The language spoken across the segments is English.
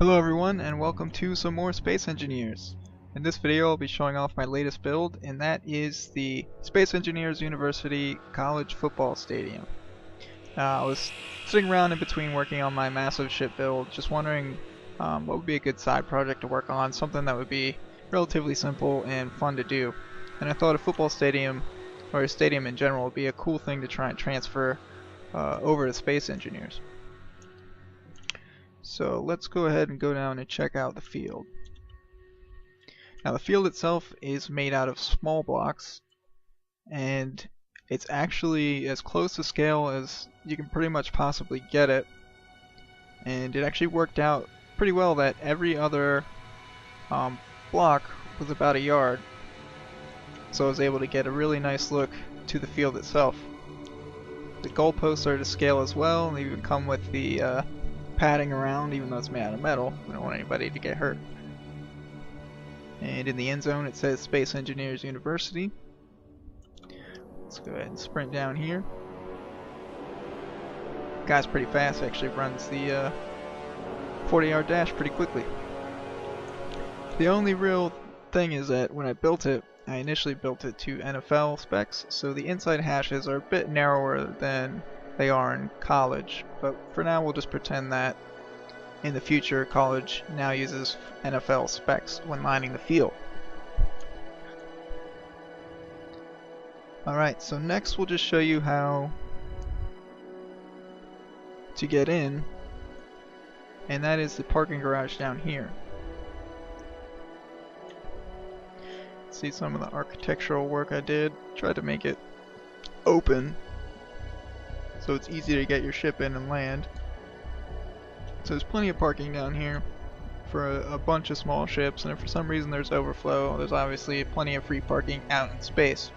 Hello everyone, and welcome to some more Space Engineers. In this video I'll be showing off my latest build, and that is the Space Engineers University College Football Stadium. I was sitting around in between working on my massive ship build, just wondering what would be a good side project to work on, something that would be relatively simple and fun to do. And I thought a football stadium, or a stadium in general, would be a cool thing to try and transfer over to Space Engineers. So let's go ahead and go down and check out the field. Now the field itself is made out of small blocks, and it's actually as close to scale as you can pretty much possibly get it. And it actually worked out pretty well that every other block was about a yard. So I was able to get a really nice look to the field itself. The goalposts are to scale as well, and they even come with the padding around, even though it's made out of metal. I don't want anybody to get hurt. And in the end zone it says Space Engineers University. Let's go ahead and sprint down here. Guy's pretty fast, actually runs the 40-yard dash pretty quickly. The only real thing is that when I built it, I initially built it to NFL specs, so the inside hashes are a bit narrower than they are in college, but for now we'll just pretend that in the future college now uses NFL specs when lining the field. Alright, so next we'll just show you how to get in, and that is the parking garage down here. See some of the architectural work I did, tried to make it open so it's easy to get your ship in and land. So there's plenty of parking down here for a bunch of small ships, and if for some reason there's overflow, there's obviously plenty of free parking out in space.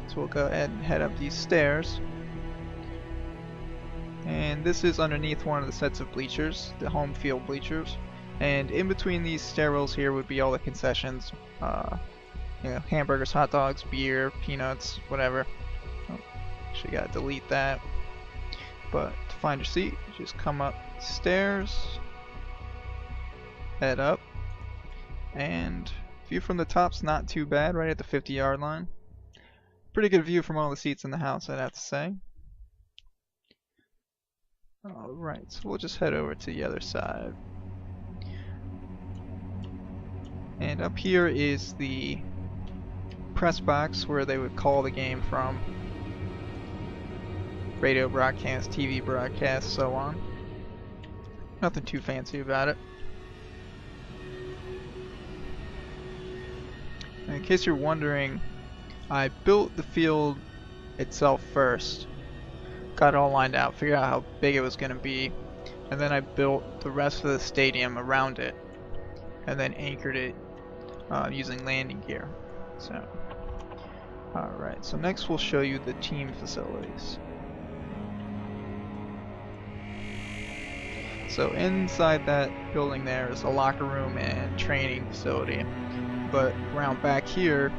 So we'll go ahead and head up these stairs. And this is underneath one of the sets of bleachers, the home field bleachers. And in between these stairwells here would be all the concessions. You know, hamburgers, hot dogs, beer, peanuts, whatever. Actually gotta delete that. But to find your seat, you just come up stairs, head up, and view from the top's not too bad, right at the 50-yard line. Pretty good view from all the seats in the house, I'd have to say. Alright, so we'll just head over to the other side. And up here is the press box where they would call the game from. Radio broadcast, TV broadcast, so on. Nothing too fancy about it. And in case you're wondering, I built the field itself first. Got it all lined out, figured out how big it was going to be, and then I built the rest of the stadium around it, and then anchored it using landing gear. So, alright, so next we'll show you the team facilities. So inside that building there is a locker room and training facility, but around back here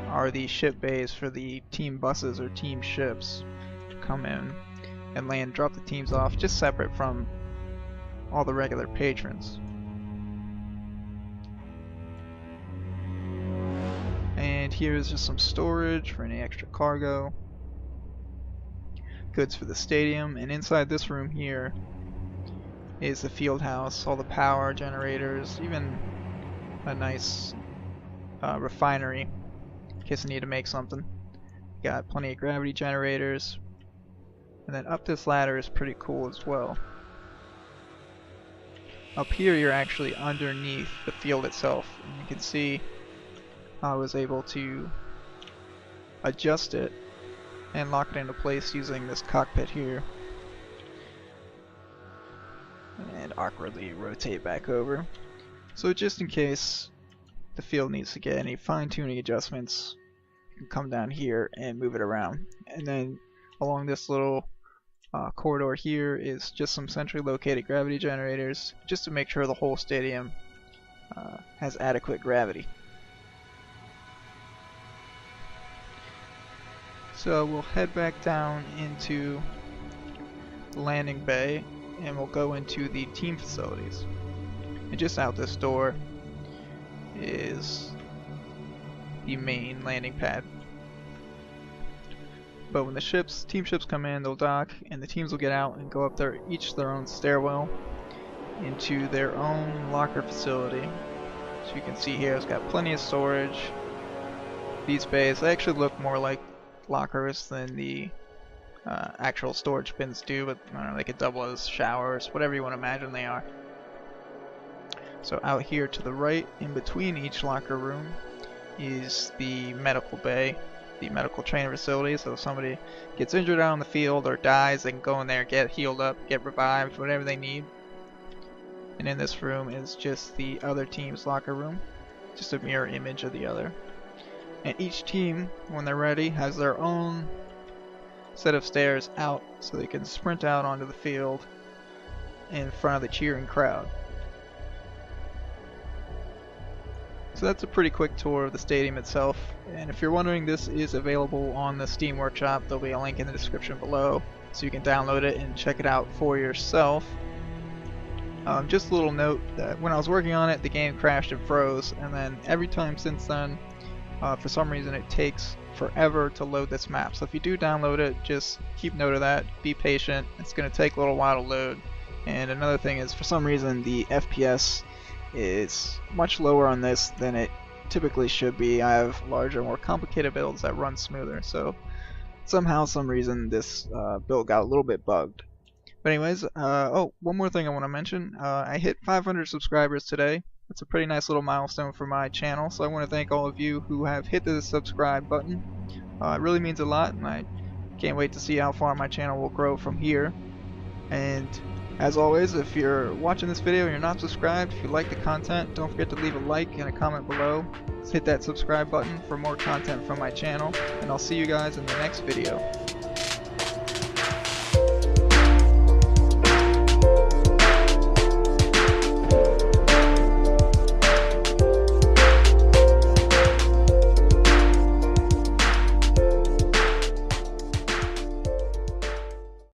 are the ship bays for the team buses or team ships to come in and land, drop the teams off just separate from all the regular patrons. And here's just some storage for any extra cargo, goods for the stadium, and inside this room here is the field house, all the power generators, even a nice refinery in case I need to make something. Got plenty of gravity generators, and then up this ladder is pretty cool as well. Up here you're actually underneath the field itself, and you can see how I was able to adjust it and lock it into place using this cockpit here. And awkwardly rotate back over. So just in case the field needs to get any fine-tuning adjustments, you can come down here and move it around. And then along this little corridor here is just some centrally located gravity generators, just to make sure the whole stadium has adequate gravity. So we'll head back down into the landing bay, and we'll go into the team facilities. And just out this door is the main landing pad. But when the team ships come in, they'll dock, and the teams will get out and go up each their own stairwell into their own locker facility. So you can see here, it's got plenty of storage. These bays, they actually look more like lockers than the actual storage bins do, but I don't know, they could double as showers, whatever you want to imagine they are. So out here to the right, in between each locker room, is the medical bay, the medical training facility. So if somebody gets injured out on the field or dies, they can go in there, get healed up, get revived, whatever they need. And in this room is just the other team's locker room, just a mirror image of the other. And each team, when they're ready, has their own set of stairs out so they can sprint out onto the field in front of the cheering crowd. So that's a pretty quick tour of the stadium itself, and if you're wondering, this is available on the Steam Workshop. There'll be a link in the description below so you can download it and check it out for yourself. Just a little note that when I was working on it, the game crashed and froze, and then every time since then, for some reason it takes forever to load this map. So if you do download it, just keep note of that, be patient, it's going to take a little while to load. And another thing is, for some reason the FPS is much lower on this than it typically should be. I have larger, more complicated builds that run smoother, so somehow, some reason, this build got a little bit bugged. But anyways, oh, one more thing I want to mention. I hit 500 subscribers today. That's a pretty nice little milestone for my channel, so I want to thank all of you who have hit the subscribe button. It really means a lot, and I can't wait to see how far my channel will grow from here. And as always, if you're watching this video and you're not subscribed, if you like the content, don't forget to leave a like and a comment below. Just hit that subscribe button for more content from my channel, and I'll see you guys in the next video.